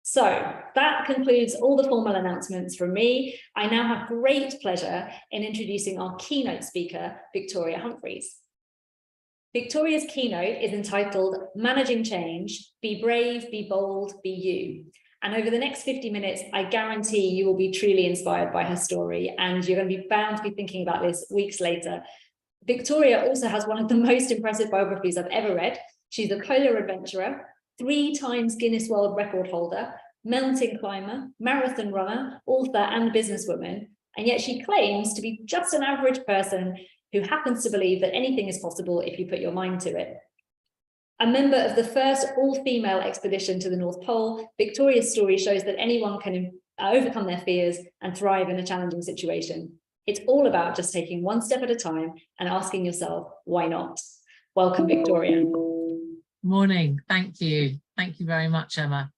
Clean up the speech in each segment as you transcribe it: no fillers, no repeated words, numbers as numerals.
So that concludes all the formal announcements from me. I now have great pleasure in introducing our keynote speaker, Victoria Humphries. Victoria's keynote is entitled Managing Change, Be Brave, Be Bold, Be You. And over the next 50 minutes, I guarantee you will be truly inspired by her story, and you're going to be bound to be thinking about this weeks later. Victoria also has one of the most impressive biographies I've ever read. She's a polar adventurer, 3 times Guinness World Record holder, mountain climber, marathon runner, author, and businesswoman. And yet she claims to be just an average person who happens to believe that anything is possible if you put your mind to it. A member of the first all-female expedition to the North Pole, Victoria's story shows that anyone can overcome their fears and thrive in a challenging situation. It's all about just taking one step at a time and asking yourself, why not? Welcome, Victoria. Morning. Thank you. Thank you very much, Emma.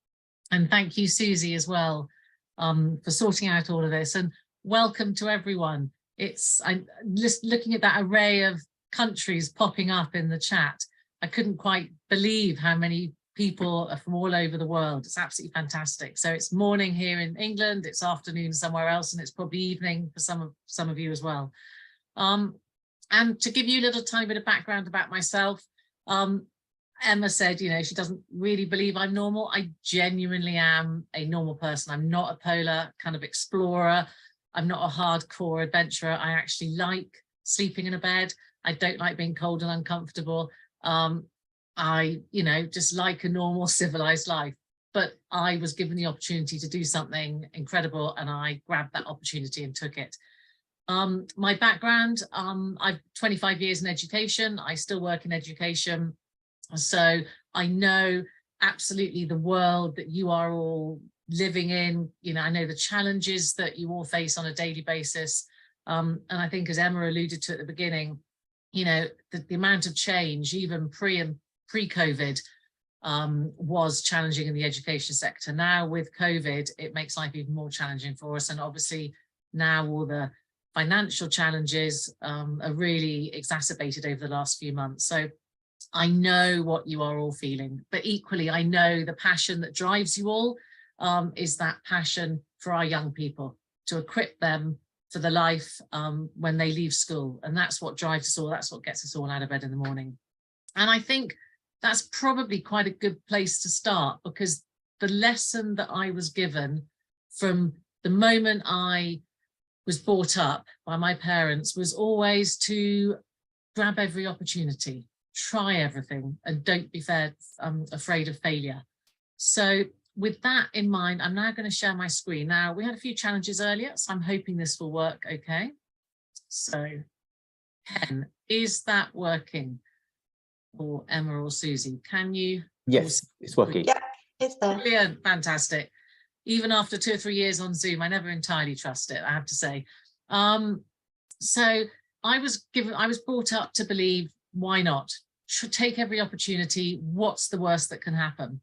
And thank you, Susie, as well, for sorting out all of this. And welcome to everyone. I'm just looking at that array of countries popping up in the chat. I couldn't quite believe how many people are from all over the world. It's absolutely fantastic. So it's morning here in England, it's afternoon somewhere else, and it's probably evening for some of you as well. And to give you a little tiny bit of background about myself, Emma said, you know, she doesn't really believe I'm normal. I genuinely am a normal person. I'm not a polar kind of explorer. I'm not a hardcore adventurer. I actually like sleeping in a bed. I don't like being cold and uncomfortable. I, you know, just like a normal civilized life. But I was given the opportunity to do something incredible, and I grabbed that opportunity and took it. My background, I've 25 years in education. I still work in education. So I know absolutely the world that you are all living in. You know, I know the challenges that you all face on a daily basis. And I think, as Emma alluded to at the beginning, you know, the amount of change, even pre-COVID, was challenging in the education sector. Now with COVID, it makes life even more challenging for us. And obviously now all the financial challenges are really exacerbated over the last few months. So I know what you are all feeling, but equally, I know the passion that drives you all is that passion for our young people, to equip them for the life when they leave school. And that's what drives us all. That's what gets us all out of bed in the morning. And I think that's probably quite a good place to start, because the lesson that I was given from the moment I was brought up by my parents was always to grab every opportunity, try everything, and don't be afraid of failure. So with that in mind, I'm now going to share my screen. Now, we had a few challenges earlier, so I'm hoping this will work okay. So, Ken, is that working? Or Emma or Susie, can you? Yes, it's working. Yeah, it's there. Brilliant, fantastic. Even after 2 or 3 years on Zoom, I never entirely trust it, I have to say. So I was brought up to believe, why not? Take every opportunity. What's the worst that can happen?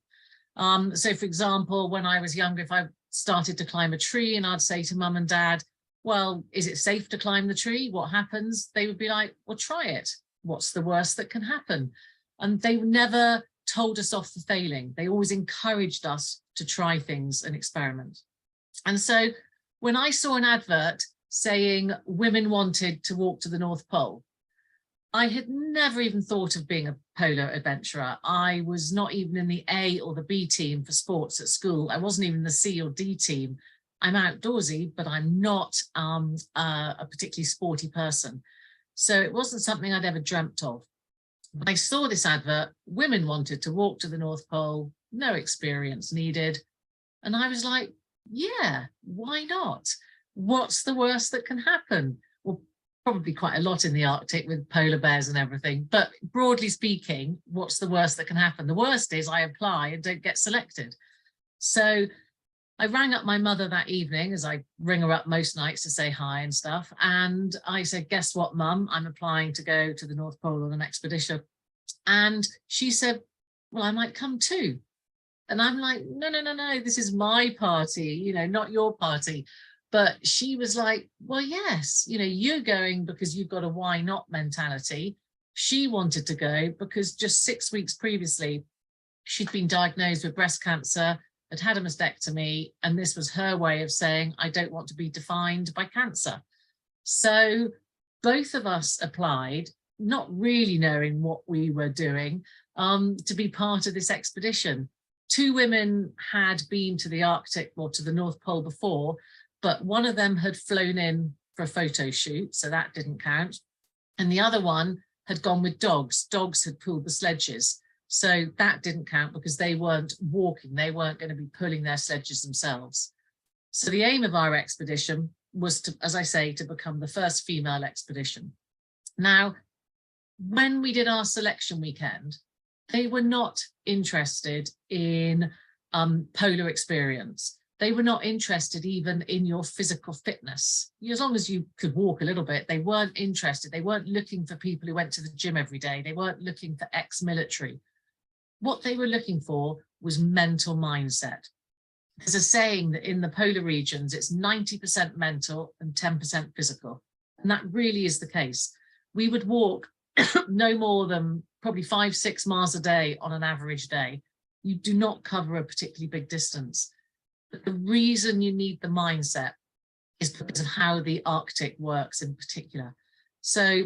So for example, when I was younger, if I started to climb a tree and I'd say to mum and dad, well, is it safe to climb the tree? What happens? They would be like, well, try it. What's the worst that can happen? And they never told us off for failing. They always encouraged us to try things and experiment. And so when I saw an advert saying women wanted to walk to the North Pole, I had never even thought of being a polar adventurer. I was not even in the A or the B team for sports at school. I wasn't even in the C or D team. I'm outdoorsy, but I'm not a particularly sporty person. So it wasn't something I'd ever dreamt of. But I saw this advert, women wanted to walk to the North Pole, no experience needed. And I was like, yeah, why not? What's the worst that can happen? Well, probably quite a lot in the Arctic with polar bears and everything. But broadly speaking, what's the worst that can happen? The worst is I apply and don't get selected. So I rang up my mother that evening, as I ring her up most nights to say hi and stuff. And I said, guess what, mum? I'm applying to go to the North Pole on an expedition. And she said, well, I might come too. And I'm like, no, no, no, no, this is my party, you know, not your party. But she was like, well, yes, you know, you're going because you've got a why not mentality. She wanted to go because just 6 weeks previously, she'd been diagnosed with breast cancer. had had a mastectomy, and this was her way of saying, I don't want to be defined by cancer. So both of us applied, not really knowing what we were doing, to be part of this expedition. 2 women had been to the Arctic or to the North Pole before, but one of them had flown in for a photo shoot, so that didn't count. And the other one had gone with dogs. Dogs had pulled the sledges. So that didn't count because they weren't walking. They weren't going to be pulling their sledges themselves. So the aim of our expedition was to, as I say, to become the first female expedition. Now, when we did our selection weekend, they were not interested in polar experience. They were not interested even in your physical fitness. As long as you could walk a little bit, they weren't interested. They weren't looking for people who went to the gym every day. They weren't looking for ex-military. What they were looking for was mental mindset. There's a saying that in the polar regions, it's 90% mental and 10% physical. And that really is the case. We would walk no more than probably 5-6 miles a day on an average day. You do not cover a particularly big distance. But the reason you need the mindset is because of how the Arctic works in particular. So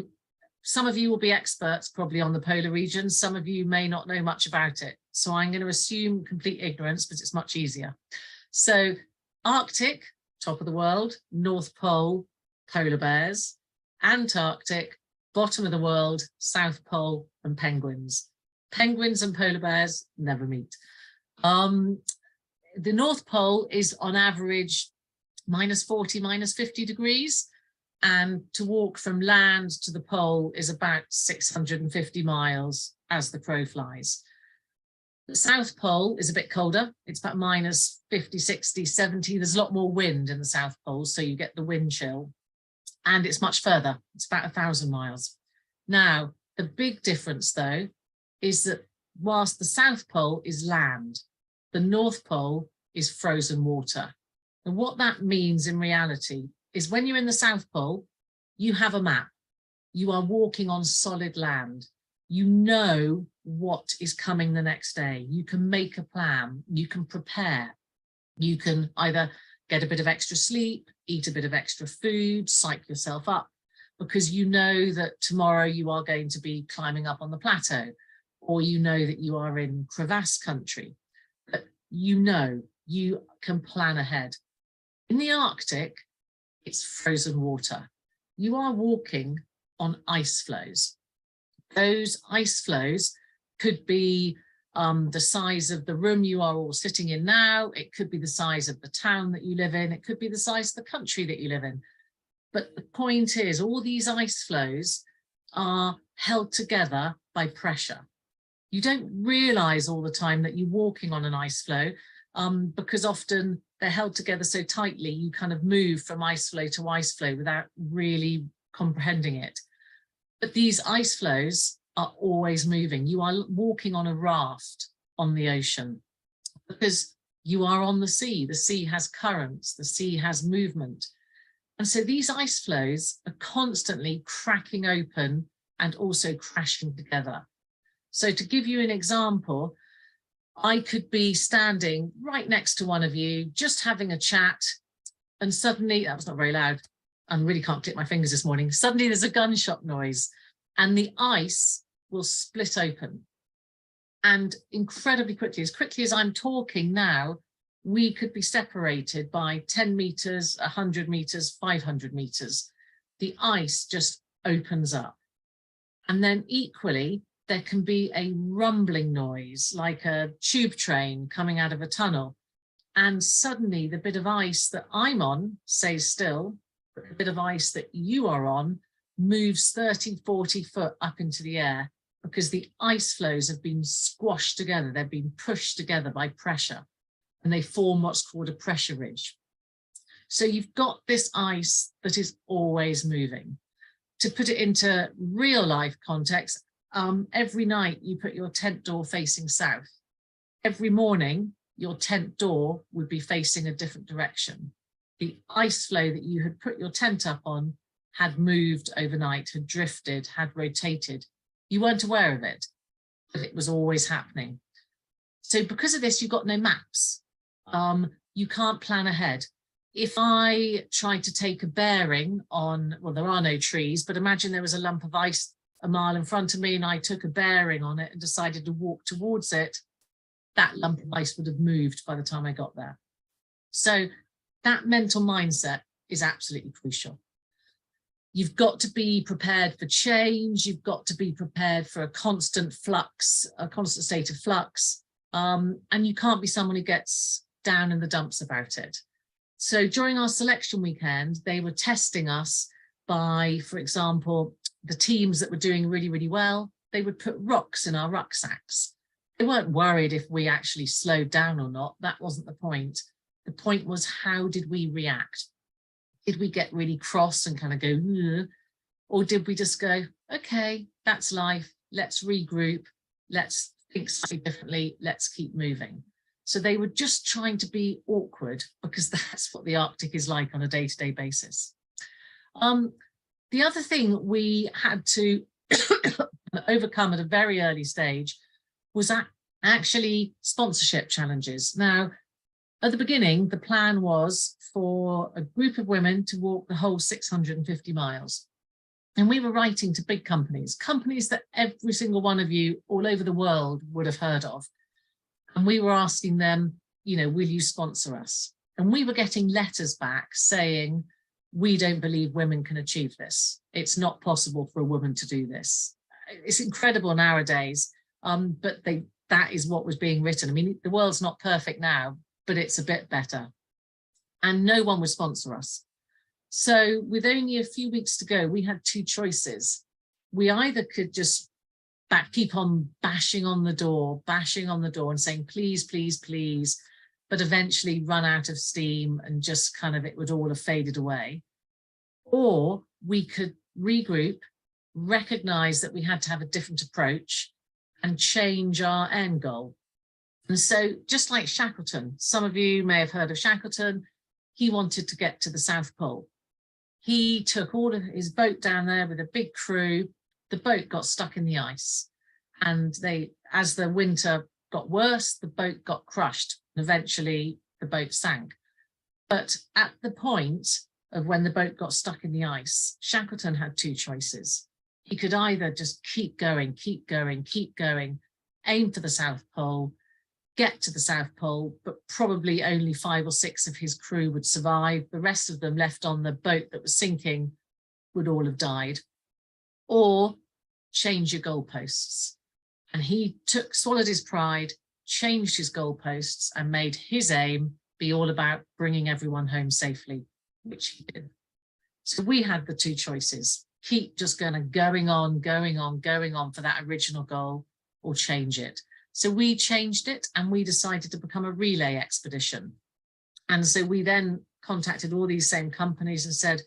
some of you will be experts probably on the polar regions. Some of you may not know much about it. So I'm going to assume complete ignorance because it's much easier. So Arctic, top of the world, North Pole, polar bears, Antarctic, bottom of the world, South Pole and penguins. Penguins and polar bears never meet. The North Pole is on average -40, -50 degrees. And to walk from land to the pole is about 650 miles as the crow flies. The South Pole is a bit colder. It's about -50, 60, 70. There's a lot more wind in the South Pole, so you get the wind chill. And it's much further. It's about 1,000 miles. Now, the big difference, though, is that whilst the South Pole is land, the North Pole is frozen water. And what that means in reality is when you're in the South Pole, you have a map. You are walking on solid land. You know what is coming the next day. You can make a plan. You can prepare. You can either get a bit of extra sleep, eat a bit of extra food, psych yourself up, because you know that tomorrow you are going to be climbing up on the plateau, or you know that you are in crevasse country. But you can plan ahead. In the Arctic, it's frozen water. You are walking on ice floes. Those ice floes could be the size of the room you are all sitting in now. It could be the size of the town that you live in. It could be the size of the country that you live in. But the point is, all these ice floes are held together by pressure. You don't realize all the time that you're walking on an ice floe because often they're held together so tightly, you kind of move from ice floe to ice floe without really comprehending it. But these ice floes are always moving. You are walking on a raft on the ocean because you are on the sea. The sea has currents, the sea has movement. And so these ice floes are constantly cracking open and also crashing together. So to give you an example, I could be standing right next to one of you, just having a chat, and suddenly, that was not very loud, I really can't click my fingers this morning, suddenly there's a gunshot noise and the ice will split open. And incredibly quickly as I'm talking now, we could be separated by 10 meters, 100 meters, 500 meters. The ice just opens up. And then equally, there can be a rumbling noise like a tube train coming out of a tunnel. And suddenly the bit of ice that I'm on stays still, but the bit of ice that you are on moves 30, 40 foot up into the air because the ice floes have been squashed together. They've been pushed together by pressure and they form what's called a pressure ridge. So you've got this ice that is always moving. To put it into real life context, every night you put your tent door facing south. Every morning, your tent door would be facing a different direction. The ice floe that you had put your tent up on had moved overnight, had drifted, had rotated. You weren't aware of it, but it was always happening. So because of this, you've got no maps. You can't plan ahead. If I try to take a bearing on, well, there are no trees, but imagine there was a lump of ice a mile in front of me and I took a bearing on it and decided to walk towards it, that lump of ice would have moved by the time I got there. So that mental mindset is absolutely crucial. You've got to be prepared for change. You've got to be prepared for a constant flux, a constant state of flux. And you can't be someone who gets down in the dumps about it. So during our selection weekend, they were testing us by, for example, the teams that were doing really, really well, they would put rocks in our rucksacks. They weren't worried if we actually slowed down or not. That wasn't the point. The point was, how did we react? Did we get really cross and kind of go, ugh? Or did we just go, okay, that's life, let's regroup, let's think slightly differently, let's keep moving. So they were just trying to be awkward, because that's what the Arctic is like on a day-to-day basis. The other thing we had to overcome at a very early stage was actually sponsorship challenges. Now, at the beginning, the plan was for a group of women to walk the whole 650 miles. And we were writing to big companies, companies that every single one of you all over the world would have heard of. And we were asking them, you know, will you sponsor us? And we were getting letters back saying, we don't believe women can achieve this. It's not possible for a woman to do this. It's incredible nowadays, but that is what was being written. I mean, the world's not perfect now, but it's a bit better. And no one would sponsor us. So with only a few weeks to go, we had two choices. We either could just keep on bashing on the door and saying, please, please, please, but eventually run out of steam and just kind of, it would all have faded away. Or we could regroup, recognize that we had to have a different approach and change our end goal. And so just like Shackleton, some of you may have heard of Shackleton, he wanted to get to the South Pole. He took all of his boat down there with a big crew. The boat got stuck in the ice, and as the winter got worse, the boat got crushed, and eventually the boat sank. But at the point of when the boat got stuck in the ice, Shackleton had two choices. He could either just keep going, aim for the South Pole, get to the South Pole, but probably only 5 or 6 of his crew would survive. The rest of them left on the boat that was sinking would all have died. Or change your goalposts. And he swallowed his pride, changed his goalposts, and made his aim be all about bringing everyone home safely, which he did. So we had the two choices: keep just going on for that original goal, or change it. So we changed it, and we decided to become a relay expedition. And so we then contacted all these same companies and said,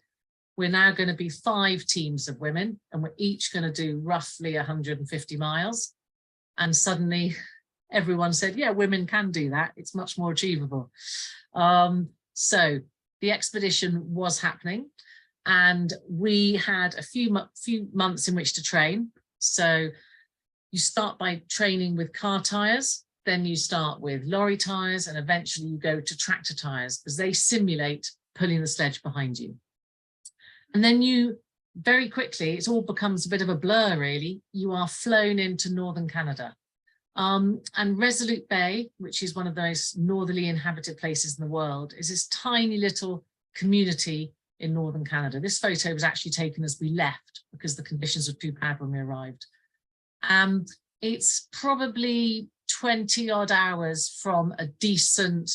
we're now going to be 5 teams of women, and we're each going to do roughly 150 miles. And suddenly everyone said, yeah, women can do that. It's much more achievable. So the expedition was happening, and we had a few months in which to train. So you start by training with car tires, then you start with lorry tires, and eventually you go to tractor tires, because they simulate pulling the sledge behind you. And then you very quickly, it all becomes a bit of a blur, really. You are flown into northern Canada. And Resolute Bay, which is one of those northerly inhabited places in the world, is this tiny little community in northern Canada. This photo was actually taken as we left, because the conditions were too bad when we arrived. It's probably 20 odd hours from a decent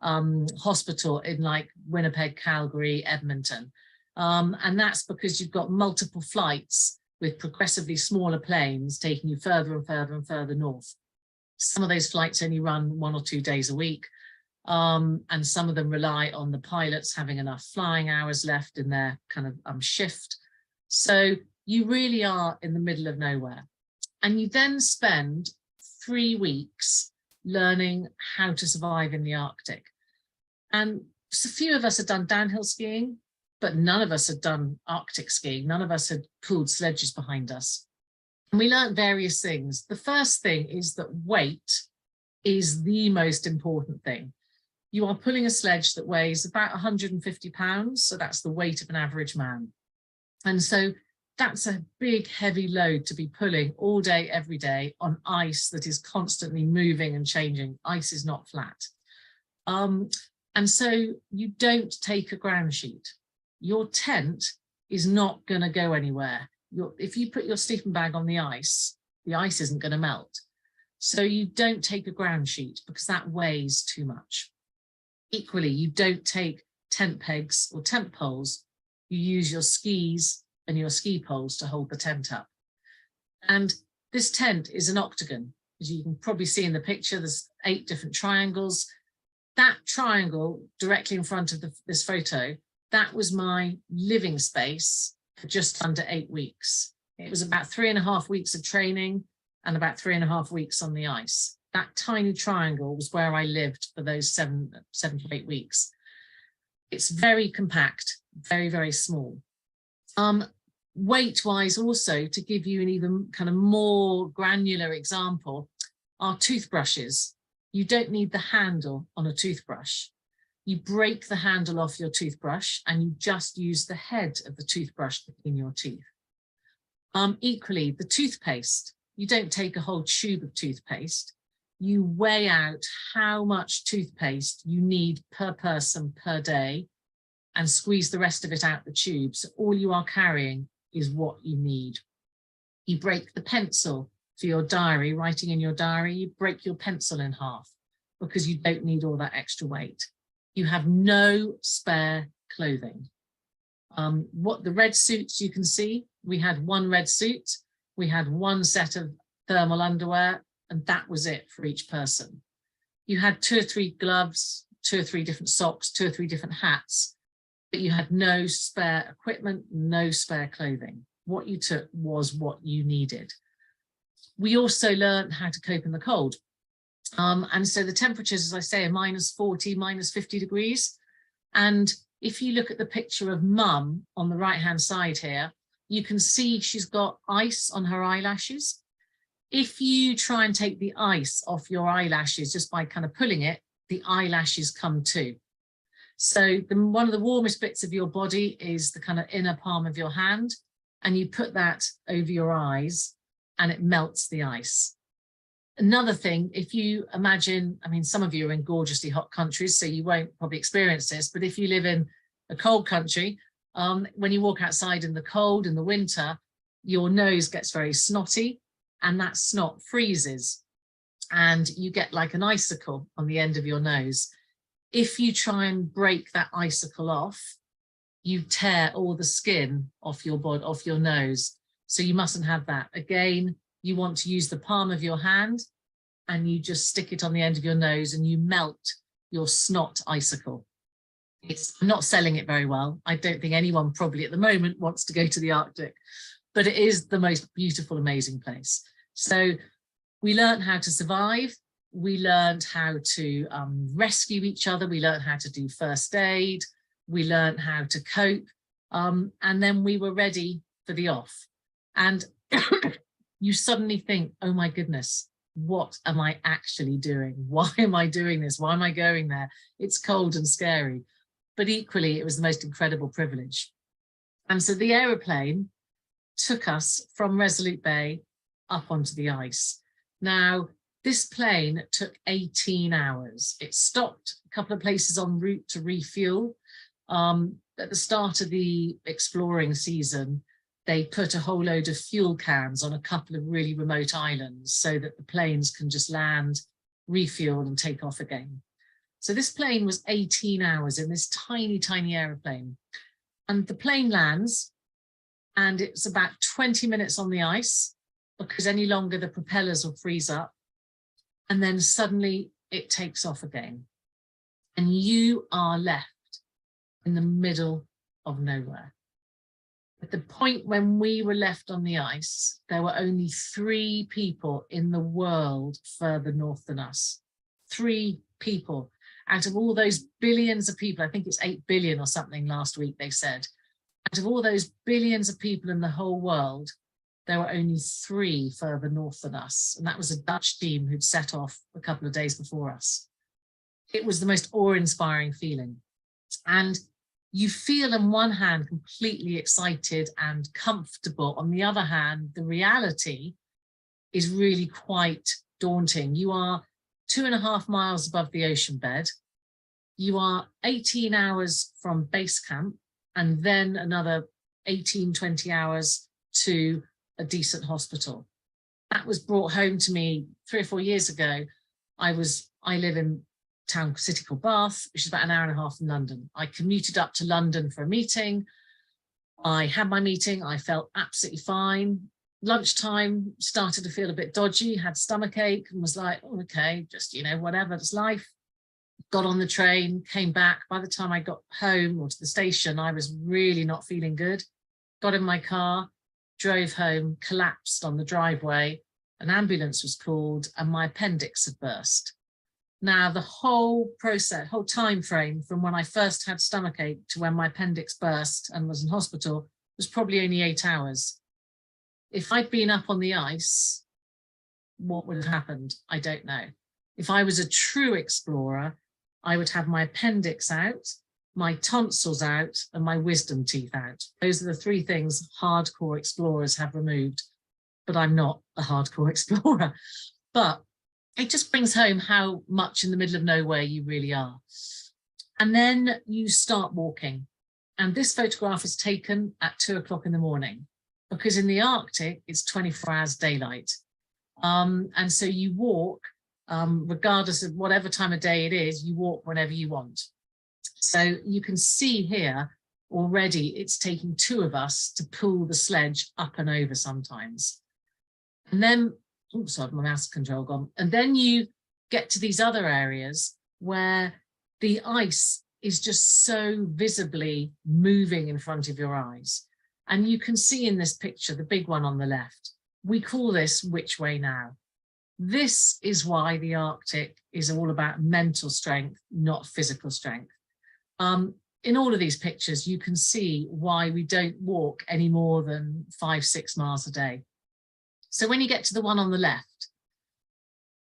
hospital in like Winnipeg, Calgary, Edmonton. And that's because you've got multiple flights with progressively smaller planes taking you further and further and further north. Some of those flights only run 1 or 2 days a week. And some of them rely on the pilots having enough flying hours left in their kind of shift. So you really are in the middle of nowhere. And you then spend 3 weeks learning how to survive in the Arctic. And a few of us had done downhill skiing, but none of us had done Arctic skiing. None of us had pulled sledges behind us. And we learned various things. The first thing is that weight is the most important thing. you are pulling a sledge that weighs about 150 pounds. So that's the weight of an average man. And so that's a big, heavy load to be pulling all day, every day on ice that is constantly moving and changing. Ice is not flat. And so you don't take a ground sheet. Your tent is not going to go anywhere. If you put your sleeping bag on the ice isn't going to melt. So you don't take a ground sheet because that weighs too much. Equally, you don't take tent pegs or tent poles. You use your skis and your ski poles to hold the tent up. And this tent is an octagon. As you can probably see in the picture, there's 8 different triangles. That triangle directly in front of this photo, that was my living space for just under 8 weeks. It was about 3.5 weeks of training and about 3.5 weeks on the ice. That tiny triangle was where I lived for those 7 to 8 weeks. It's very compact, very, very small. Weight-wise also, to give you an even kind of more granular example, are toothbrushes. You don't need the handle on a toothbrush. You break the handle off your toothbrush and you just use the head of the toothbrush between your teeth. Equally, the toothpaste, you don't take a whole tube of toothpaste. You weigh out how much toothpaste you need per person per day and squeeze the rest of it out the tube. So all you are carrying is what you need. You break the pencil for your diary, writing in your diary, you break your pencil in half because you don't need all that extra weight. You have no spare clothing. What the red suits you can see, we had 1 red suit, we had 1 set of thermal underwear, and that was it for each person. You had 2 or 3 gloves, 2 or 3 different socks, 2 or 3 different hats, but you had no spare equipment, no spare clothing. What you took was what you needed. We also learned how to cope in the cold. And so the temperatures, as I say, are -40, -50 degrees. And if you look at the picture of Mum on the right-hand side here, you can see she's got ice on her eyelashes. If you try and take the ice off your eyelashes just by kind of pulling it, the eyelashes come too. So one of the warmest bits of your body is the kind of inner palm of your hand, and you put that over your eyes and it melts the ice. Another thing, if you imagine, I mean, some of you are in gorgeously hot countries, so you won't probably experience this, but if you live in a cold country, when you walk outside in the cold in the winter, your nose gets very snotty and that snot freezes and you get like an icicle on the end of your nose. If you try and break that icicle off, you tear all the skin off your body, off your nose. So you mustn't have that. Again, you want to use the palm of your hand and you just stick it on the end of your nose and you melt your snot icicle. I'm not selling it very well. I don't think anyone probably at the moment wants to go to the Arctic, but it is the most beautiful, amazing place. So we learned how to survive. We learned how to rescue each other. We learned how to do first aid. We learned how to cope. And then we were ready for the off. And you suddenly think, oh my goodness, what am I actually doing? Why am I doing this? Why am I going there? It's cold and scary. But equally, it was the most incredible privilege. And so the aeroplane took us from Resolute Bay up onto the ice. Now, this plane took 18 hours. It stopped a couple of places en route to refuel. At the start of the exploring season, they put a whole load of fuel cans on a couple of really remote islands so that the planes can just land, refuel and take off again. So this plane was 18 hours in this tiny, tiny aeroplane. And the plane lands and it's about 20 minutes on the ice because any longer the propellers will freeze up. And then suddenly it takes off again. And you are left in the middle of nowhere. At the point when we were left on the ice, there were only 3 people in the world further north than us. 3 people out of all those billions of people. I think it's 8 billion or something last week, they said. Out of all those billions of people in the whole world, there were only 3 further north than us. And that was a Dutch team who'd set off a couple of days before us. It was the most awe-inspiring feeling. And you feel on one hand completely excited and comfortable. On the other hand, the reality is really quite daunting. You are 2.5 miles above the ocean bed. You are 18 hours from base camp, and then another 18, 20 hours to a decent hospital. That was brought home to me 3 or 4 years ago. I live in a city called Bath, which is about 1.5 hours from London. I commuted up to London for a meeting. I had my meeting. I felt absolutely fine. Lunchtime, started to feel a bit dodgy, had stomachache, and was like, oh, okay, just, whatever, it's life. Got on the train, came back. By the time I got home or to the station, I was really not feeling good. Got in my car, drove home, collapsed on the driveway. An ambulance was called and my appendix had burst. Now, the whole process, whole time frame from when I first had stomachache to when my appendix burst and was in hospital was probably only 8 hours. If I'd been up on the ice, what would have happened? I don't know. If I was a true explorer, I would have my appendix out, my tonsils out, and my wisdom teeth out. Those are the 3 things hardcore explorers have removed, but I'm not a hardcore explorer. But it just brings home how much in the middle of nowhere you really are. And then you start walking. And this photograph is taken at 2 o'clock in the morning, because in the Arctic, it's 24 hours daylight. And so you walk, regardless of whatever time of day it is, you walk whenever you want. So you can see here already it's taking 2 of us to pull the sledge up and over sometimes. And then, oh, sorry, my mouse control gone. And then you get to these other areas where the ice is just so visibly moving in front of your eyes. And you can see in this picture, the big one on the left, we call this which way now. This is why the Arctic is all about mental strength, not physical strength. In all of these pictures, you can see why we don't walk any more than 5-6 miles a day. So when you get to the one on the left,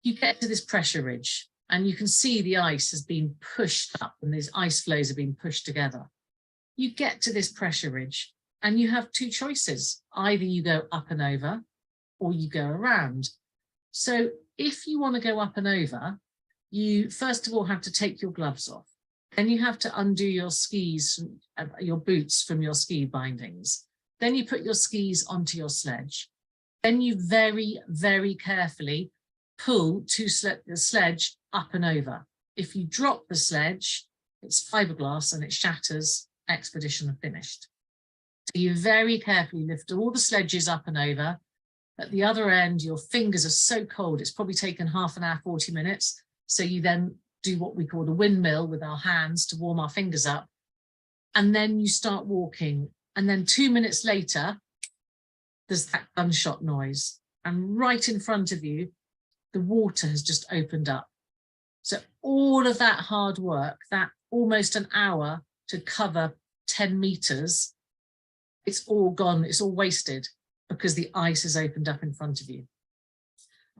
you get to this pressure ridge and you can see the ice has been pushed up and these ice flows have been pushed together. You get to this pressure ridge and you have 2 choices. Either you go up and over or you go around. So if you want to go up and over, you first of all have to take your gloves off. Then you have to undo your skis, your boots from your ski bindings. Then you put your skis onto your sledge. Then you very, very carefully pull the sledge up and over. If you drop the sledge, it's fiberglass and it shatters, expedition finished. So you very carefully lift all the sledges up and over. At the other end, your fingers are so cold, it's probably taken half an hour, 40 minutes. So you then do what we call the windmill with our hands to warm our fingers up. And then you start walking. And then 2 minutes later, there's that gunshot noise. And right in front of you, the water has just opened up. So all of that hard work, that almost an hour to cover 10 meters, it's all gone, it's all wasted because the ice has opened up in front of you.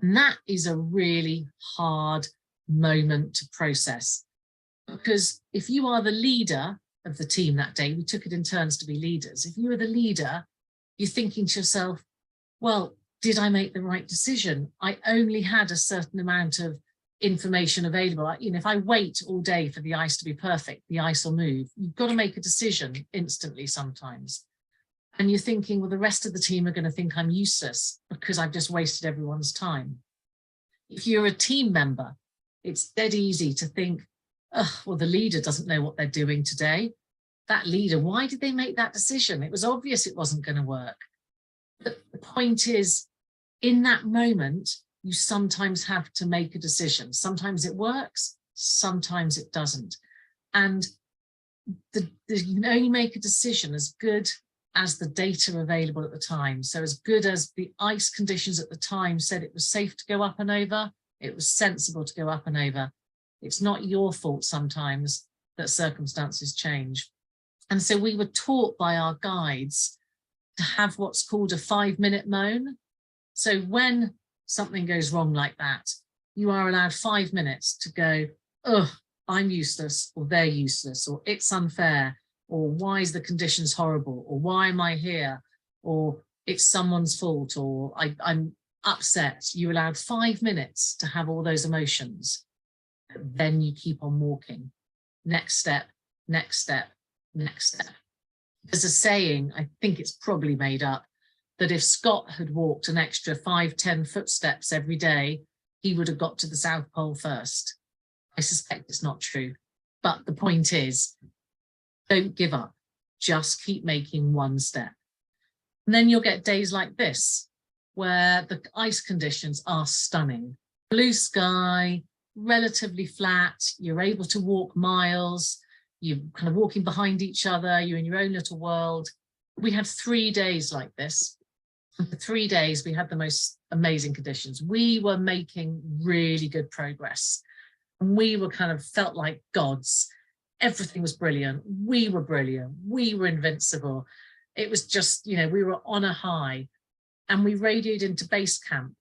And that is a really hard moment to process, because if you are the leader of the team that day, we took it in turns to be leaders. If you were the leader, you're thinking to yourself, well, did I make the right decision? I only had a certain amount of information available. If I wait all day for the ice to be perfect, the ice will move. You've got to make a decision instantly sometimes. And you're thinking, well, the rest of the team are going to think I'm useless because I've just wasted everyone's time. If you're a team member, it's dead easy to think, oh, well, the leader doesn't know what they're doing today. That leader, why did they make that decision? It was obvious it wasn't going to work. But the point is, in that moment, you sometimes have to make a decision. Sometimes it works, sometimes it doesn't. And you can only make a decision as good as the data available at the time. So as good as the ice conditions at the time said it was safe to go up and over, it was sensible to go up and over. It's not your fault sometimes that circumstances change. And so we were taught by our guides to have what's called a 5-minute moan. So when something goes wrong like that, you are allowed 5 minutes to go, oh, I'm useless, or they're useless, or it's unfair, or why is the conditions horrible, or why am I here, or it's someone's fault, or I'm upset. You allowed 5 minutes to have all those emotions. Then you keep on walking. Next step, next step, next step. There's a saying, I think it's probably made up, that if Scott had walked an extra 5-10 footsteps every day, he would have got to the South Pole first. I suspect it's not true, but the point is, don't give up. Just keep making one step. And then you'll get days like this, where the ice conditions are stunning. Blue sky, relatively flat, you're able to walk miles, you're kind of walking behind each other, you're in your own little world. We had 3 days like this. And for 3 days, we had the most amazing conditions. We were making really good progress. And we were kind of felt like gods. Everything was brilliant. We were brilliant. We were invincible. It was just, you know, we were on a high. And we radioed into base camp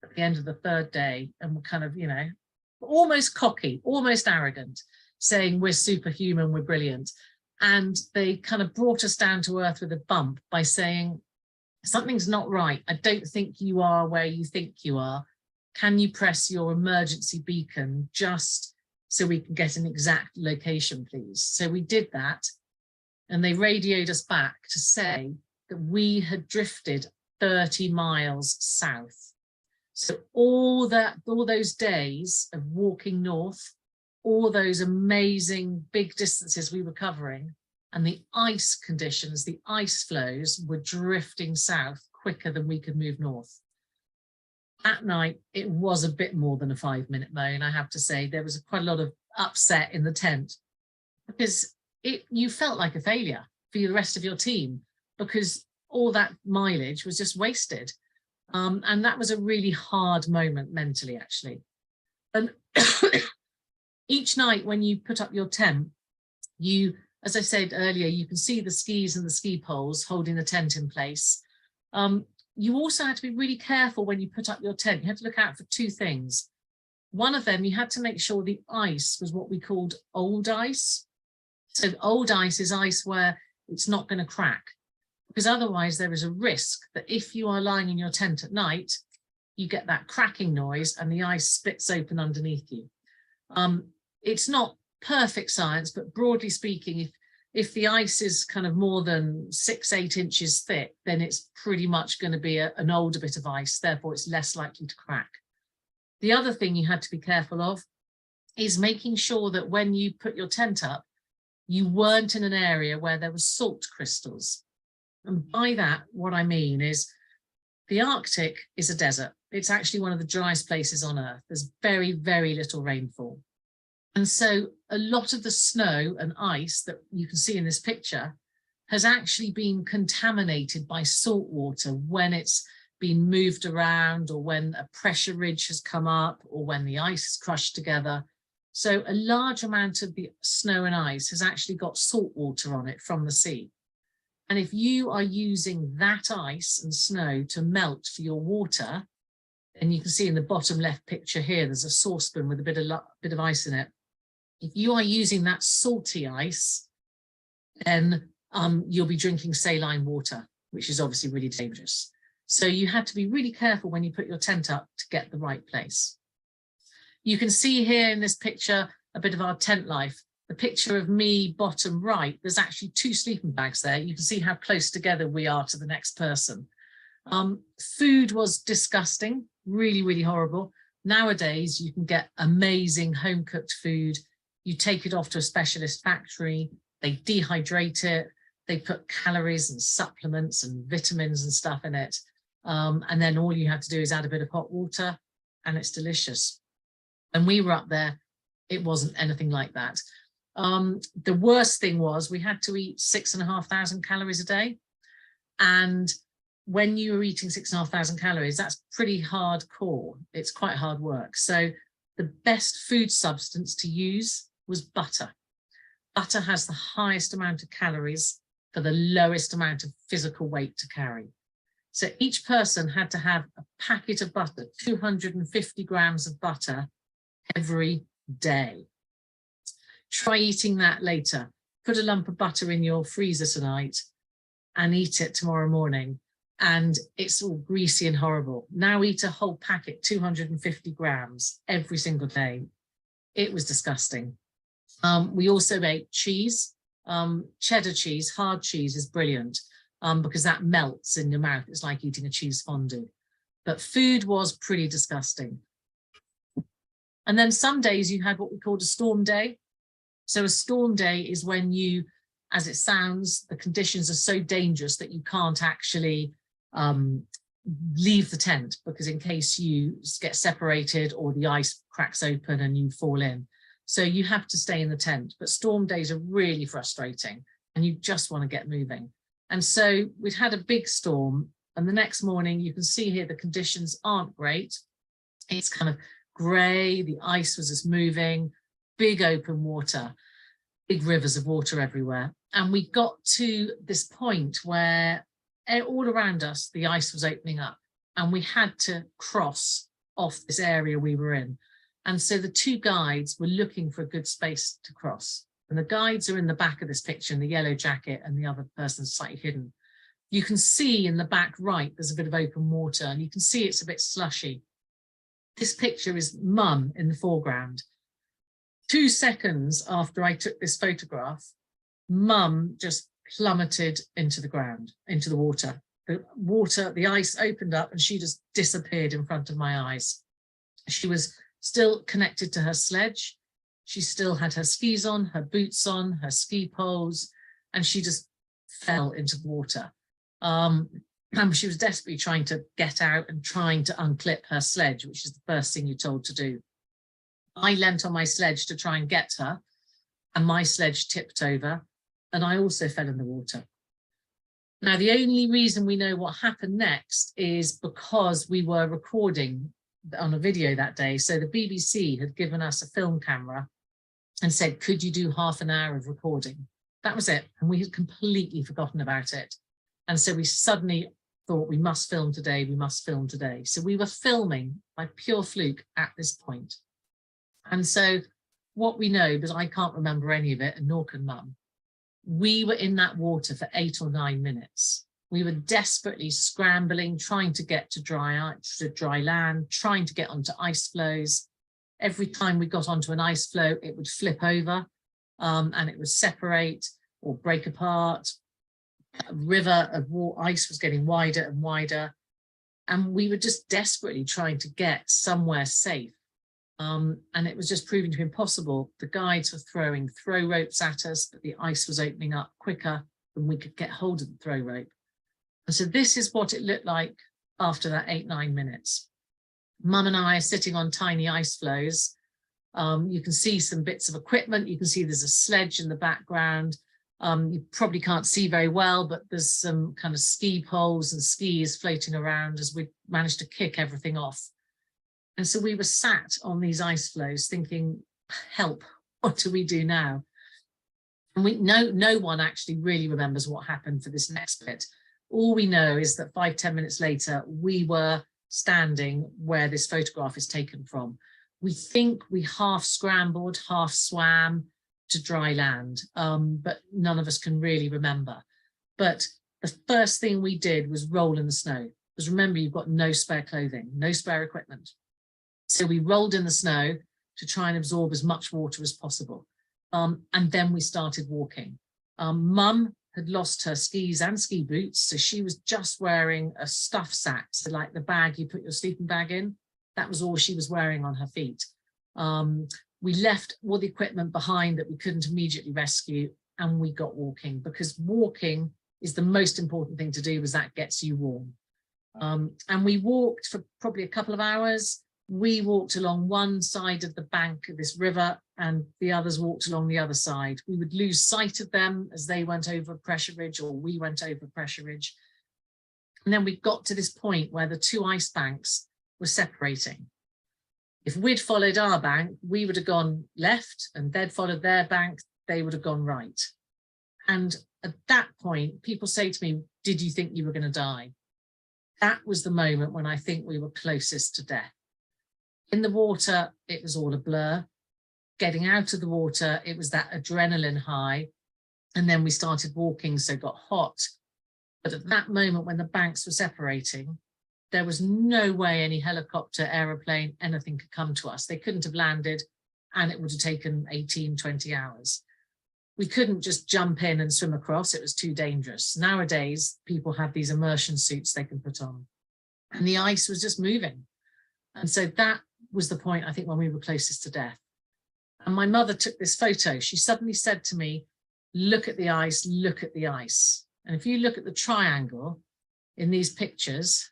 at the end of the 3rd day, and we're kind of, you know, almost cocky, almost arrogant, saying we're superhuman, we're brilliant. And they kind of brought us down to earth with a bump by saying, something's not right. I don't think you are where you think you are. Can you press your emergency beacon just so we can get an exact location, please? So we did that, and they radioed us back to say that we had drifted 30 miles south. So all those days of walking north, all those amazing big distances we were covering, and the ice conditions, the ice flows were drifting south quicker than we could move north. At night, it was a bit more than a 5-minute moan, I have to say. There was quite a lot of upset in the tent, because you felt like a failure for the rest of your team, because all that mileage was just wasted. And that was a really hard moment mentally, actually. And each night when you put up your tent, you, as I said earlier, you can see the skis and the ski poles holding the tent in place. You also had to be really careful when you put up your tent. You had to look out for 2 things. One of them, you had to make sure the ice was what we called old ice. So old ice is ice where it's not going to crack, because otherwise there is a risk that if you are lying in your tent at night, you get that cracking noise and the ice splits open underneath you. It's not perfect science, but broadly speaking, if the ice is kind of more than 6-8 inches thick, then it's pretty much going to be an older bit of ice, therefore it's less likely to crack. The other thing you had to be careful of is making sure that when you put your tent up, you weren't in an area where there was salt crystals. And by that, what I mean is the Arctic is a desert. It's actually one of the driest places on Earth. There's very, very little rainfall. And so a lot of the snow and ice that you can see in this picture has actually been contaminated by salt water when it's been moved around, or when a pressure ridge has come up, or when the ice is crushed together. So a large amount of the snow and ice has actually got salt water on it from the sea. And if you are using that ice and snow to melt for your water, and you can see in the bottom left picture here, there's a saucepan with a bit of ice in it. If you are using that salty ice, then you'll be drinking saline water, which is obviously really dangerous. So you had to be really careful when you put your tent up to get the right place. You can see here in this picture a bit of our tent life. The picture of me bottom right, there's actually 2 sleeping bags there. You can see how close together we are to the next person. Food was disgusting, really, really horrible. Nowadays, you can get amazing home-cooked food. You take it off to a specialist factory, they dehydrate it, they put calories and supplements and vitamins and stuff in it. And then all you have to do is add a bit of hot water and it's delicious. And we were up there, it wasn't anything like that. The worst thing was we had to eat 6,500 calories a day. And when you were eating 6,500 calories, that's pretty hardcore. It's quite hard work. So the best food substance to use was butter. Butter has the highest amount of calories for the lowest amount of physical weight to carry. So each person had to have a packet of butter, 250 grams of butter every day. Try eating that later. Put a lump of butter in your freezer tonight and eat it tomorrow morning. And it's all greasy and horrible. Now eat a whole packet, 250 grams every single day. It was disgusting. We also ate cheese. Cheddar cheese, hard cheese is brilliant because that melts in your mouth. It's like eating a cheese fondue. But food was pretty disgusting. And then some days you had what we called a storm day. So a storm day is when you, as it sounds, the conditions are so dangerous that you can't actually leave the tent, because in case you get separated or the ice cracks open and you fall in. So you have to stay in the tent. But storm days are really frustrating and you just want to get moving. And so we'd had a big storm, and the next morning you can see here the conditions aren't great. It's kind of grey, the ice was just moving, big open water, big rivers of water everywhere. And we got to this point where all around us the ice was opening up and we had to cross off this area we were in. And so the two guides were looking for a good space to cross. And the guides are in the back of this picture in the yellow jacket, and the other person's slightly hidden. You can see in the back right, there's a bit of open water, and you can see it's a bit slushy. This picture is Mum in the foreground. 2 seconds after I took this photograph, Mum just plummeted into the ground, into the water. The ice opened up and she just disappeared in front of my eyes. She was still connected to her sledge. She still had her skis on, her boots on, her ski poles, and she just fell into the water. And she was desperately trying to get out and trying to unclip her sledge, which is the first thing you're told to do. I leant on my sledge to try and get her, and my sledge tipped over, and I also fell in the water. Now, the only reason we know what happened next is because we were recording on a video that day. So the BBC had given us a film camera and said, could you do half an hour of recording? That was it. And we had completely forgotten about it. And so we suddenly thought, we must film today, we must film today. So we were filming by pure fluke at this point. And so what we know, because I can't remember any of it, and nor can Mum, we were in that water for 8 or 9 minutes. We were desperately scrambling, trying to get to dry land, trying to get onto ice floes. Every time we got onto an ice floe, it would flip over and it would separate or break apart. A river of ice was getting wider and wider. And we were just desperately trying to get somewhere safe. And it was just proving to be impossible. The guides were throwing throw ropes at us, but the ice was opening up quicker than we could get hold of the throw rope. And so this is what it looked like after that 8-9 minutes. Mum and I are sitting on tiny ice floes. You can see some bits of equipment. You can see there's a sledge in the background. You probably can't see very well, but there's some kind of ski poles and skis floating around as we managed to kick everything off. And so we were sat on these ice floes thinking, help, what do we do now? And no one actually really remembers what happened for this next bit. All we know is that 5-10 minutes later, we were standing where this photograph is taken from. We think we half scrambled, half swam to dry land, but none of us can really remember. But the first thing we did was roll in the snow, because remember, you've got no spare clothing, no spare equipment. So we rolled in the snow to try and absorb as much water as possible. And then we started walking. Mum had lost her skis and ski boots, so she was just wearing a stuff sack, so like the bag you put your sleeping bag in. That was all she was wearing on her feet. We left all the equipment behind that we couldn't immediately rescue, and we got walking, because walking is the most important thing to do, because that gets you warm. And we walked for probably a couple of hours. We walked along one side of the bank of this river and the others walked along the other side. We would lose sight of them as they went over a pressure ridge or we went over a pressure ridge. And then we got to this point where the two ice banks were separating. If we'd followed our bank, we would have gone left, and they'd followed their bank, they would have gone right. And at that point, people say to me, did you think you were going to die? That was the moment when I think we were closest to death. In the water, it was all a blur. getting out of the water, it was that adrenaline high. And then we started walking, so it got hot. But at that moment when the banks were separating, there was no way any helicopter, aeroplane, anything could come to us. They couldn't have landed, and it would have taken 18, 20 hours. We couldn't just jump in and swim across. It was too dangerous. Nowadays, people have these immersion suits they can put on, and the ice was just moving. And so that was the point, I think, when we were closest to death. And my mother took this photo. She suddenly said to me, look at the ice, look at the ice. And if you look at the triangle in these pictures,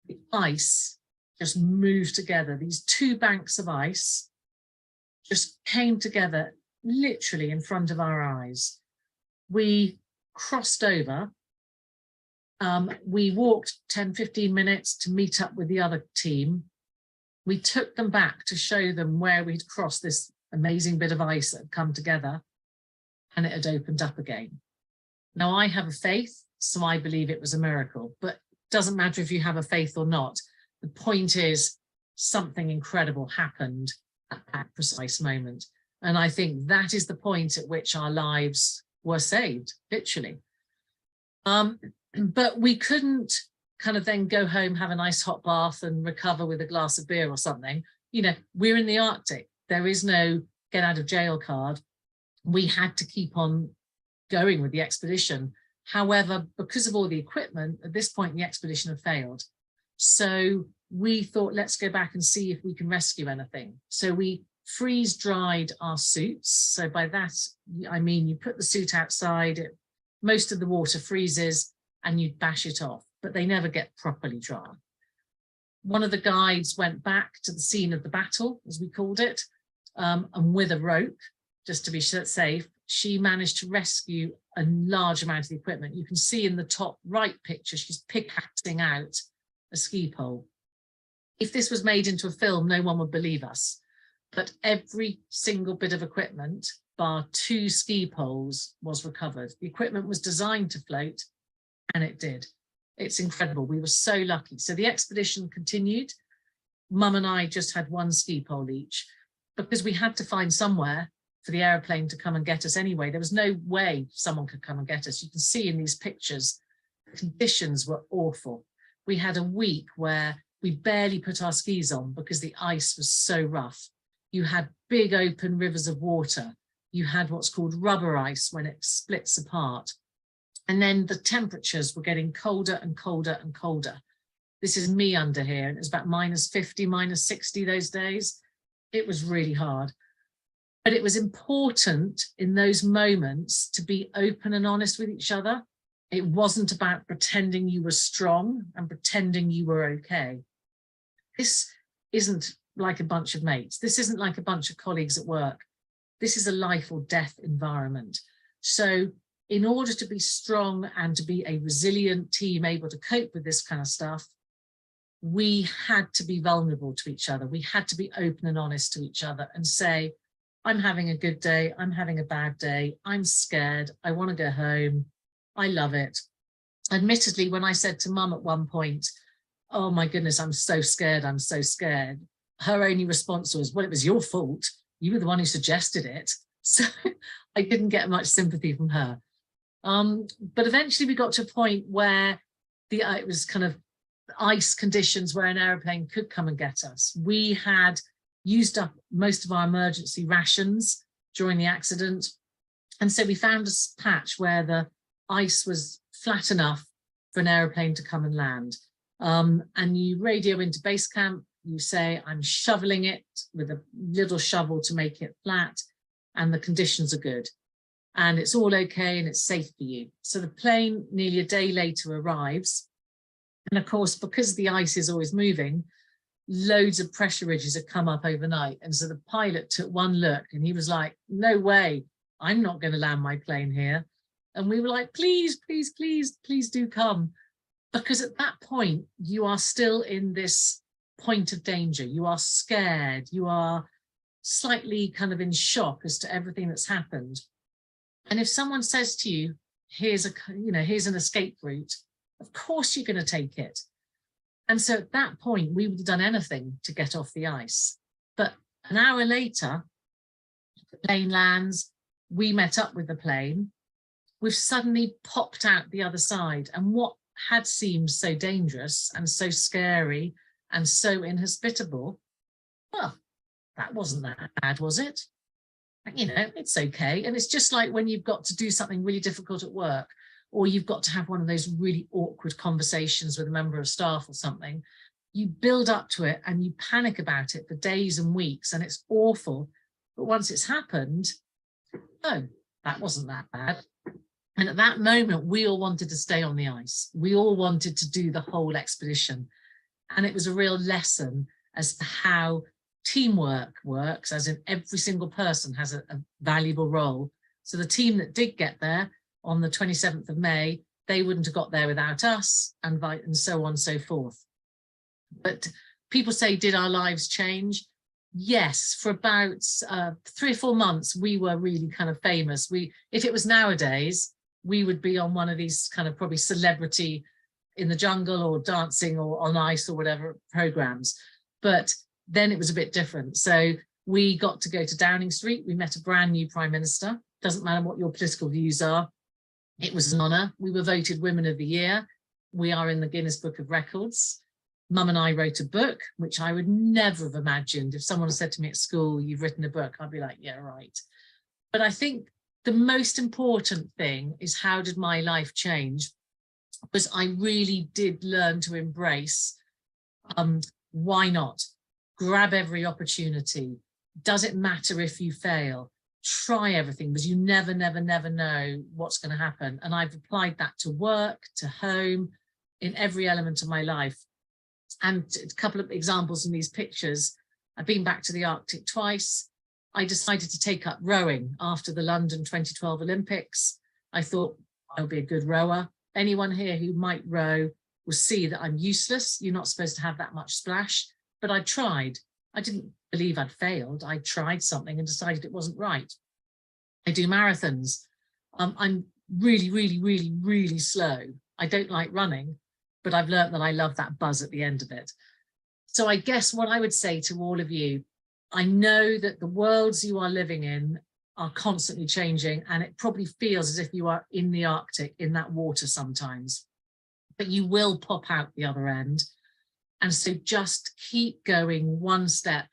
the ice just moved together. These two banks of ice just came together literally in front of our eyes. We crossed over. We walked 10, 15 minutes to meet up with the other team. We took them back to show them where we'd crossed this amazing bit of ice that had come together, and it had opened up again. Now, I have a faith, so I believe it was a miracle, but it doesn't matter if you have a faith or not. The point is, something incredible happened at that precise moment. And I think that is the point at which our lives were saved, literally. But we couldn't kind of then go home, have a nice hot bath and recover with a glass of beer or something. You know, we're in the Arctic. There is no get out of jail card. We had to keep on going with the expedition. However, because of all the equipment, at this point, the expedition had failed. So we thought, let's go back and see if we can rescue anything. So we freeze dried our suits. So by that, I mean, you put the suit outside, most of the water freezes and you bash it off, but they never get properly dry. One of the guides went back to the scene of the battle, as we called it, and with a rope, just to be safe, she managed to rescue a large amount of the equipment. You can see in the top right picture, she's pickaxing out a ski pole. If this was made into a film, no one would believe us. But every single bit of equipment, bar 2 ski poles, was recovered. The equipment was designed to float, and it did. It's incredible. We were so lucky. So the expedition continued. Mum and I just had 1 ski pole each, because we had to find somewhere for the airplane to come and get us anyway. There was no way someone could come and get us. You can see in these pictures, the conditions were awful. We had a week where we barely put our skis on because the ice was so rough. You had big open rivers of water. You had what's called rubber ice when it splits apart. And then the temperatures were getting colder and colder and colder. This is me under here, and it was about -50, -60 those days. It was really hard. But it was important in those moments to be open and honest with each other. It wasn't about pretending you were strong and pretending you were okay. This isn't like a bunch of mates. This isn't like a bunch of colleagues at work. This is a life or death environment. So in order to be strong and to be a resilient team able to cope with this kind of stuff, we had to be vulnerable to each other. We had to be open and honest to each other and say, I'm having a good day, I'm having a bad day, I'm scared, I want to go home, I love it. Admittedly, when I said to Mum at one point, oh my goodness, I'm so scared, I'm so scared, her only response was, well, it was your fault. You were the one who suggested it. So I didn't get much sympathy from her. But eventually we got to a point where it was kind of ice conditions where an airplane could come and get us. We had used up most of our emergency rations during the accident. And so we found a patch where the ice was flat enough for an airplane to come and land. And you radio into base camp, you say, I'm shoveling it with a little shovel to make it flat, and the conditions are good. And it's all okay and it's safe for you. So the plane nearly a day later arrives. And of course, because the ice is always moving, loads of pressure ridges have come up overnight. And so the pilot took one look and he was like, no way, I'm not going to land my plane here. And we were like, please, please, please, please do come. Because at that point, you are still in this point of danger. You are scared. You are slightly kind of in shock as to everything that's happened. And if someone says to you, here's an escape route, of course you're going to take it. And so at that point, we would have done anything to get off the ice. But An hour later, the plane lands, we met up with the plane, we've suddenly popped out the other side, and what had seemed so dangerous and so scary and so inhospitable, well, that wasn't that bad, was it? You know, it's okay. And it's just like when you've got to do something really difficult at work, or you've got to have one of those really awkward conversations with a member of staff or something, you build up to it and you panic about it for days and weeks, and it's awful. But once it's happened, oh, that wasn't that bad. And at that moment, we all wanted to stay on the ice. We all wanted to do the whole expedition. And it was a real lesson as to how teamwork works, as in every single person has a valuable role. So the team that did get there on the 27th of May, they wouldn't have got there without us, and so on and so forth. But people say, did our lives change? Yes, for about 3 or 4 months, we were really kind of famous. If it was nowadays, we would be on one of these kind of probably celebrity in the jungle or dancing or on ice or whatever programs. But then it was a bit different. So we got to go to Downing Street. We met a brand new Prime Minister. Doesn't matter what your political views are. It was an honour. We were voted Women of the Year. We are in the Guinness Book of Records. Mum and I wrote a book, which I would never have imagined. If someone said to me at school, you've written a book, I'd be like, yeah, right. But I think the most important thing is, how did my life change? Because I really did learn to embrace, why not? Grab every opportunity. Does it matter if you fail? Try everything, because you never know what's going to happen. And I've applied that to work, to home, in every element of my life. And a couple of examples in these pictures. I've been back to the Arctic twice. I decided to take up rowing after the London 2012 Olympics. I thought I'll be a good rower. Anyone here who might row will see that I'm useless. You're not supposed to have that much splash, but I tried. I didn't believe I'd failed. I tried something and decided it wasn't right. I do marathons. I'm really slow. I don't like running, but I've learned that I love that buzz at the end of it. So I guess what I would say to all of you, I know that the worlds you are living in are constantly changing, and it probably feels as if you are in the Arctic, in that water sometimes, but you will pop out the other end. And so just keep going one step,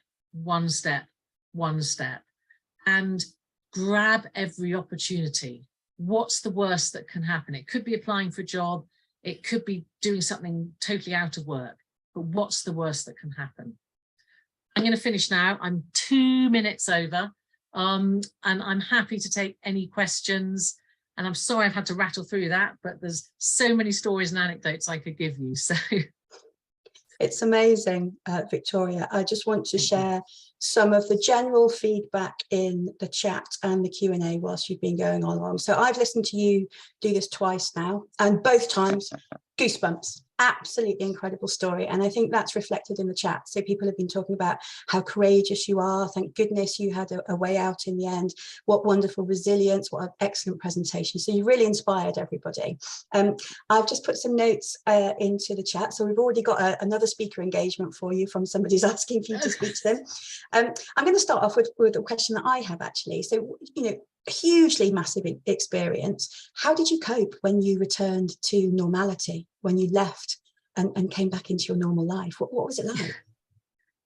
and grab every opportunity. What's the worst that can happen? It could be applying for a job. It could be doing something totally out of work, but what's the worst that can happen? I'm going to finish now. I'm 2 minutes over, and I'm happy to take any questions. And I'm sorry I've had to rattle through that, but there's so many stories and anecdotes I could give you. So it's amazing, Victoria. I just want to share some of the general feedback in the chat and the Q&A whilst you've been going on along. So I've listened to you do this twice now, and both times goosebumps. Absolutely incredible story, and I think that's reflected in the chat. So people have been talking about how courageous you are. Thank goodness you had a way out in the end. What wonderful resilience, what an excellent presentation. So you really inspired everybody. I've just put some notes into the chat, so we've already got another speaker engagement for you from somebody who's asking for you to speak to them. I'm going to start off with a question that I have actually. So, you know, hugely massive experience. How did you cope when you returned to normality, when you left and came back into your normal life? What was it like?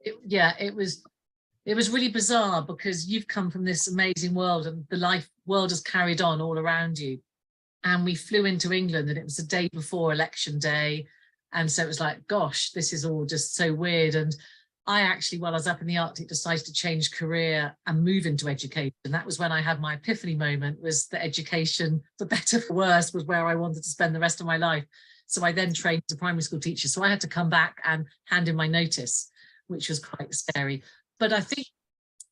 It was really bizarre, because you've come from this amazing world, and the world has carried on all around you. And we flew into England, and it was the day before election day. And so it was like, gosh, this is all just so weird. And I actually, while I was up in the Arctic, decided to change career and move into education. And that was when I had my epiphany moment, was that education, for better for worse, was where I wanted to spend the rest of my life. So I then trained as a primary school teacher. So I had to come back and hand in my notice, which was quite scary. But I think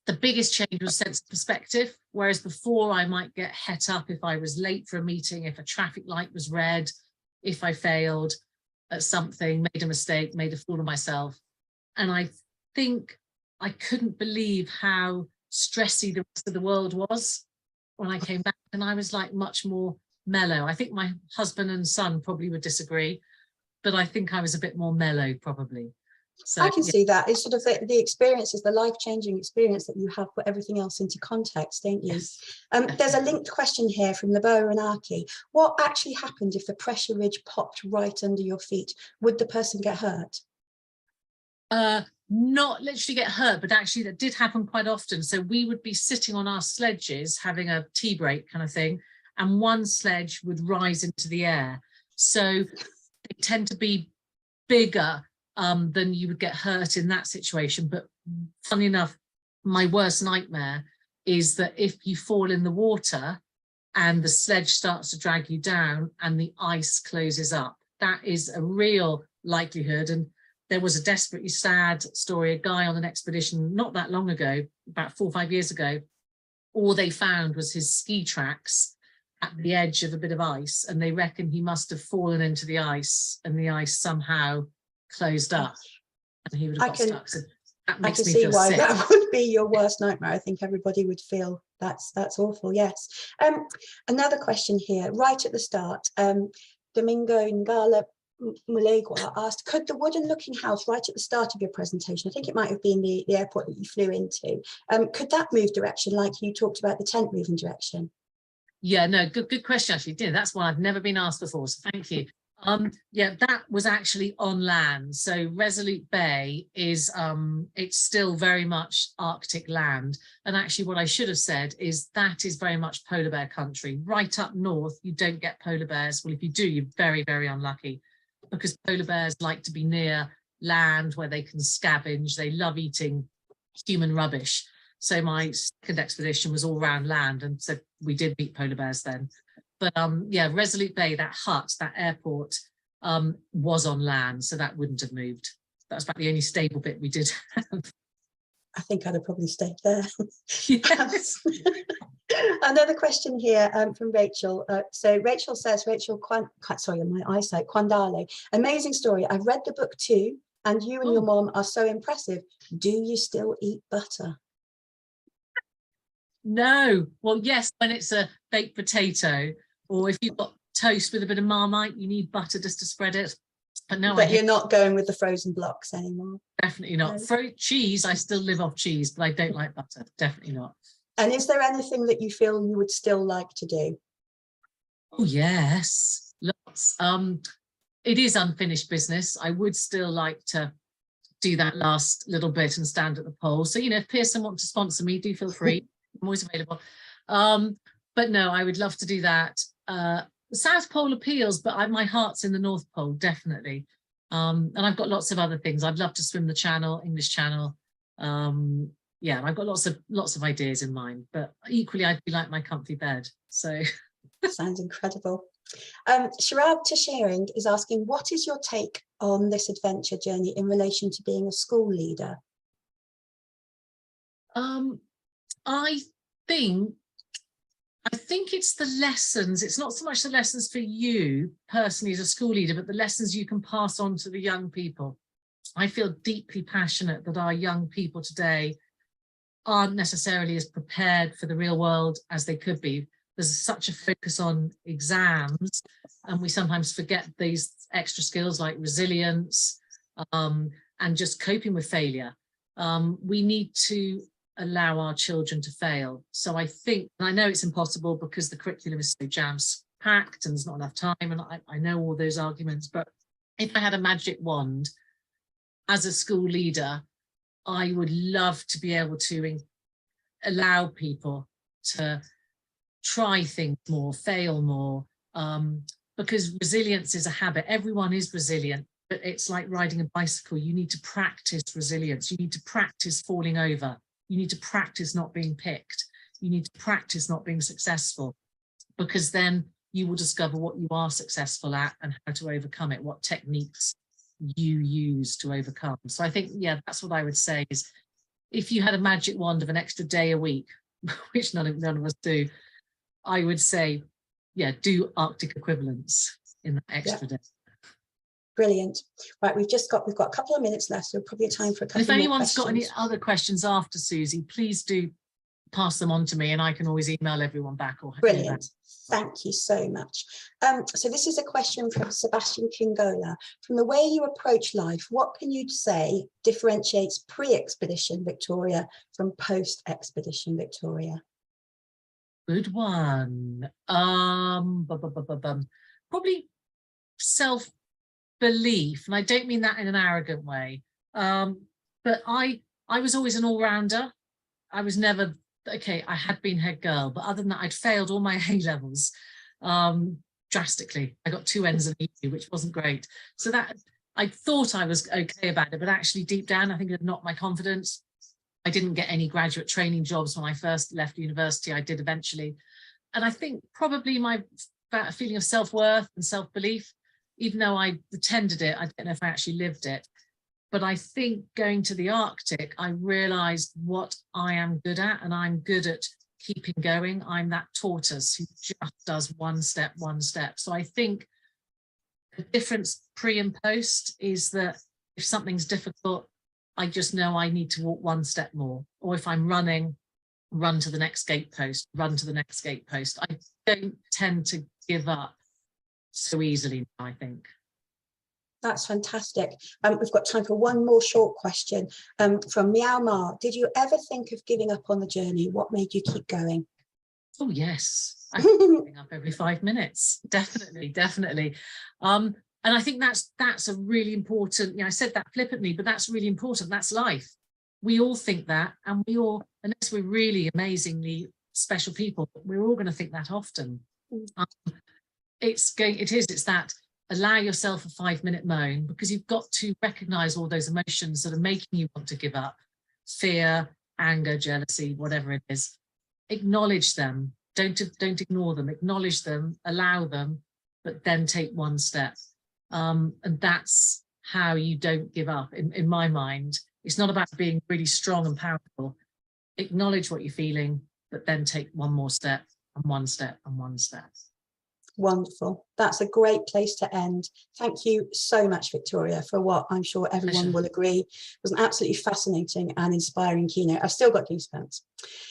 the biggest change was sense of perspective. Whereas before I might get het up if I was late for a meeting, if a traffic light was red, if I failed at something, made a mistake, made a fool of myself. And I think I couldn't believe how stressy the rest of the world was when I came back, and I was like much more mellow. I think my husband and son probably would disagree, but I think I was a bit more mellow probably. So I can see that. It's sort of the experiences, the life-changing experience that you have, put everything else into context, don't you? Yes, There's a linked question here from Leboa Anaki. What actually happened if the pressure ridge popped right under your feet? Would the person get hurt? not literally get hurt, but actually that did happen quite often. So we would be sitting on our sledges having a tea break kind of thing, and one sledge would rise into the air. So they tend to be bigger than you would get hurt in that situation. But funny enough, my worst nightmare is that if you fall in the water and the sledge starts to drag you down and the ice closes up, that is a real likelihood. And there was a desperately sad story, a guy on an expedition not that long ago, about 4 or 5 years ago, all they found was his ski tracks at the edge of a bit of ice, and they reckon he must have fallen into the ice and the ice somehow closed up and he would have got stuck. So that makes me feel sick. That would be your worst nightmare. I think everybody would feel that's awful. Yes. Another question here, right at the start. Domingo Ngala Mulegwa asked, could the wooden looking house right at the start of your presentation, I think it might have been the airport that you flew into, could that move direction like you talked about the tent moving direction? Yeah, no, good question actually. That's one I've never been asked before, so thank you. Yeah, that was actually on land. So Resolute Bay is it's still very much Arctic land. And actually what I should have said is that is very much polar bear country. Right up north, you don't get polar bears. Well, if you do, you're very, very unlucky, because polar bears like to be near land where they can scavenge. They love eating human rubbish. So my second expedition was all around land, and so we did meet polar bears then. But yeah, Resolute Bay, that hut, that airport was on land, so that wouldn't have moved. That was about the only stable bit we did have. I think I'd have probably stayed there. Yes. Another question here from Rachel. So Rachel says, sorry, my eyesight, Kwandale, amazing story. I've read the book too, and you and your mom are so impressive. Do you still eat butter? No. Well, yes, when it's a baked potato, or if you've got toast with a bit of Marmite, you need butter just to spread it. But no, but you're not going with the frozen blocks anymore. Definitely not. No. Cheese, I still live off cheese, but I don't like butter. Definitely not. And is there anything that you feel you would still like to do? Oh yes, lots. It is unfinished business. I would still like to do that last little bit and stand at the pole. So, you know, if Pearson want to sponsor me, do feel free. I'm always available. But no, I would love to do that. The South Pole appeals, but my heart's in the North Pole, definitely. And I've got lots of other things. I'd love to swim the Channel, English Channel. Yeah, I've got lots of ideas in mind, but equally I'd be like my comfy bed. So sounds incredible. Sharab Tasharing is asking, what is your take on this adventure journey in relation to being a school leader? I think it's the lessons. It's not so much the lessons for you personally as a school leader, but the lessons you can pass on to the young people. I feel deeply passionate that our young people today aren't necessarily as prepared for the real world as they could be. There's such a focus on exams, and we sometimes forget these extra skills like resilience and just coping with failure. We need to allow our children to fail. So I think, and I know it's impossible because the curriculum is so jam-packed and there's not enough time, and I know all those arguments, but if I had a magic wand as a school leader, I would love to be able to allow people to try things more, fail more, because resilience is a habit. Everyone is resilient, but it's like riding a bicycle. You need to practice resilience. You need to practice falling over. You need to practice not being picked. You need to practice not being successful, because then you will discover what you are successful at and how to overcome it, what techniques you use to overcome. So I think, yeah, that's what I would say is, if you had a magic wand of an extra day a week, which none of us do, I would say, yeah, do Arctic equivalents in that extra day. Brilliant. Right, we've got a couple of minutes left, so probably time for a couple. If anyone's got any other questions after Susie, please do pass them on to me, and I can always email everyone back. Or Brilliant. Thank you so much. So this is a question from Sebastian Kingola. From the way you approach life, what can you say differentiates pre-expedition Victoria from post-expedition Victoria? Good one. Probably self-belief, and I don't mean that in an arrogant way. But I was always an all-rounder. I was never, okay, I had been head girl, but other than that, I'd failed all my A levels drastically. I got 2 N's and an E, which wasn't great. So that I thought I was okay about it, but actually deep down, I think it had knocked my confidence. I didn't get any graduate training jobs when I first left university. I did eventually. And I think probably my feeling of self-worth and self-belief, even though I pretended it, I don't know if I actually lived it. But I think going to the Arctic, I realized what I am good at, and I'm good at keeping going. I'm that tortoise who just does one step. So I think the difference pre and post is that if something's difficult, I just know I need to walk 1 step more. Or if I'm running, run to the next gate post, run to the next gate post. I don't tend to give up so easily, I think. That's fantastic. We've got time for one more short question from Meow Ma. Did you ever think of giving up on the journey? What made you keep going? Oh, yes. I'm giving up every 5 minutes. Definitely. And I think that's a really important, you know, I said that flippantly, but that's really important. That's life. We all think that, and we all, unless we're really amazingly special people, we're all going to think that often. It's that allow yourself a 5-minute moan, because you've got to recognize all those emotions that are making you want to give up. Fear, anger, jealousy, whatever it is. Acknowledge them. Don't ignore them. Acknowledge them, allow them, but then take 1 step. And that's how you don't give up. In my mind, it's not about being really strong and powerful. Acknowledge what you're feeling, but then take 1 more step, and 1 step, and 1 step. Wonderful. That's a great place to end. Thank you so much, Victoria, for what I'm sure everyone will agree was an absolutely fascinating and inspiring keynote. I've still got goosebumps.